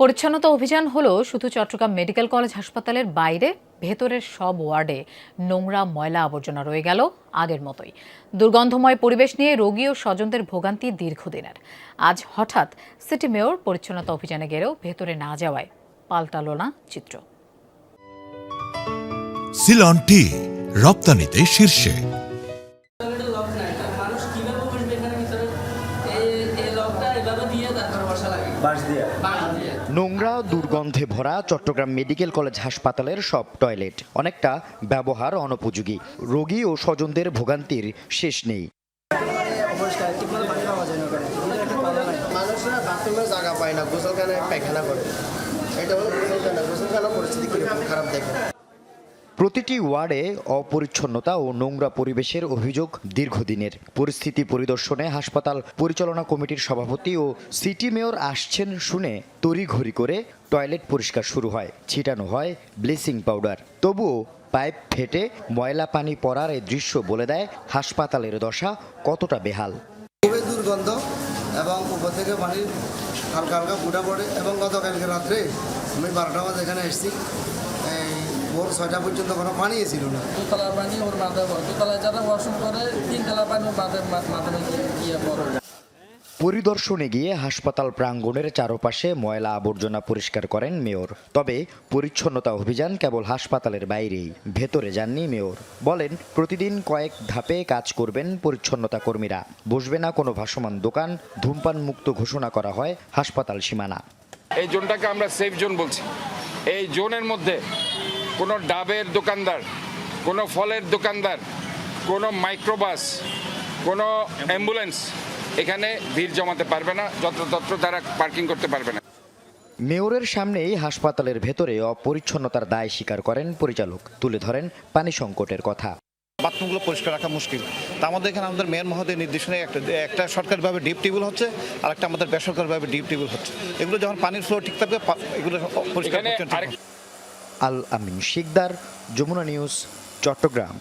পরিচ্ছন্নতা অভিযান হলো শুধু চট্টগ্রাম মেডিকেল কলেজ হাসপাতালের বাইরে, ভেতরের সব ওয়ার্ডে নোংরা ময়লা আবর্জনা রয়ে গেল আগের মতোই। দুর্গন্ধময় পরিবেশ নিয়ে রোগী ও স্বজনদের ভোগান্তি দীর্ঘদিনের। আজ হঠাৎ সিটি মেয়র পরিচ্ছন্নতা অভিযানে গেলেও ভেতরে না যাওয়ায় পাল্টালো না চিত্র। সিলন টি রপ্তানিতে শীর্ষে। নোংরা দুর্গন্ধে ভরা চট্টগ্রাম মেডিকেল কলেজ হাসপাতালের সব টয়লেট অনেকটা ব্যবহার অনুপযোগী। রোগী ও স্বজনদের ভোগান্তির শেষ নেই। মানুষরা বাথরুমের জায়গা পায় না, গোসলখানায় পায়খানা করে। এটা হলো গোসলখানা পরিস্থিতি কিরকম খারাপ দেখে। প্রতিটি ওয়ার্ডে অপরিচ্ছন্নতা ও নোংরা পরিবেশের অভিযোগ দীর্ঘদিনের। পরিস্থিতি পরিদর্শনে হাসপাতাল পরিচালনা কমিটির সভাপতি ও সিটি মেয়র আসছেন শুনে তড়িঘড়ি করে টয়লেট পরিষ্কার শুরু হয়। ছিটানো হয় ব্লিচিং পাউডার। তবুও পাইপ ফেটে ময়লা পানি পড়ার এই দৃশ্য বলে দেয় হাসপাতালের দশা কতটা বেহাল। খুবই দুর্গন্ধ এবং উপর থেকে পানির হালকা হালকা ফুটা পড়ে। এবং গতকালকে রাত্রে আমি 12টা বাজে এখানে এসেছি, ভোর 6টা পর্যন্ত কোনো পানি ছিল না। দুতলা পানি ওর মাথায় পড়ে, দুতলায় যারা ওয়াশরুম করে 3তলা পানি মাথায় গিয়ে পড়ে। পরিদর্শনে গিয়ে হাসপাতাল প্রাঙ্গণের চারপাশে ময়লা আবর্জনা পরিষ্কার করেন মেয়র। তবে পরিচ্ছন্নতা অভিযান কেবল হাসপাতালের বাইরেই, ভেতরে যাননি মেয়র। বলেন প্রতিদিন কয়েক ধাপে কাজ করবেন পরিচ্ছন্নতা কর্মীরা। বসবে না কোনো ভাসমান দোকান, ধূমপান মুক্ত ঘোষণা করা হয় হাসপাতাল সীমানা। এই জোনটাকে আমরা সেফ জোন বলছি। এই জোনের মধ্যে কোনো ডাবের দোকানদার, কোনো ফলের দোকানদার, কোনো মাইক্রোবাস, কোনো অ্যাম্বুলেন্স এখানে ভিড় জমাতে পারবে না, যত্রতত্র তারা পার্কিং করতে পারবে না। মেয়রের সামনেই হাসপাতালের ভেতরে অপরিচ্ছন্নতার দায় স্বীকার করেন পরিচালক। তুলে ধরেন পানি সংকটের কথা। বাথরুমগুলো পরিষ্কার রাখা মুশকিল। তা আমাদের এখানে আমাদের মেয়র মহোদয়ের নির্দেশনায় একটা সরকারিভাবে ডিপ টিউবওয়েল হচ্ছে, আর একটা আমাদের বেসরকারিভাবে ডিপ টিউবওয়েল হচ্ছে। এগুলো যখন পানির ফ্লো ঠিক থাকবে এগুলো পরিষ্কার। আল আমিন শিকদার, যমুনা নিউজ, চট্টগ্রাম।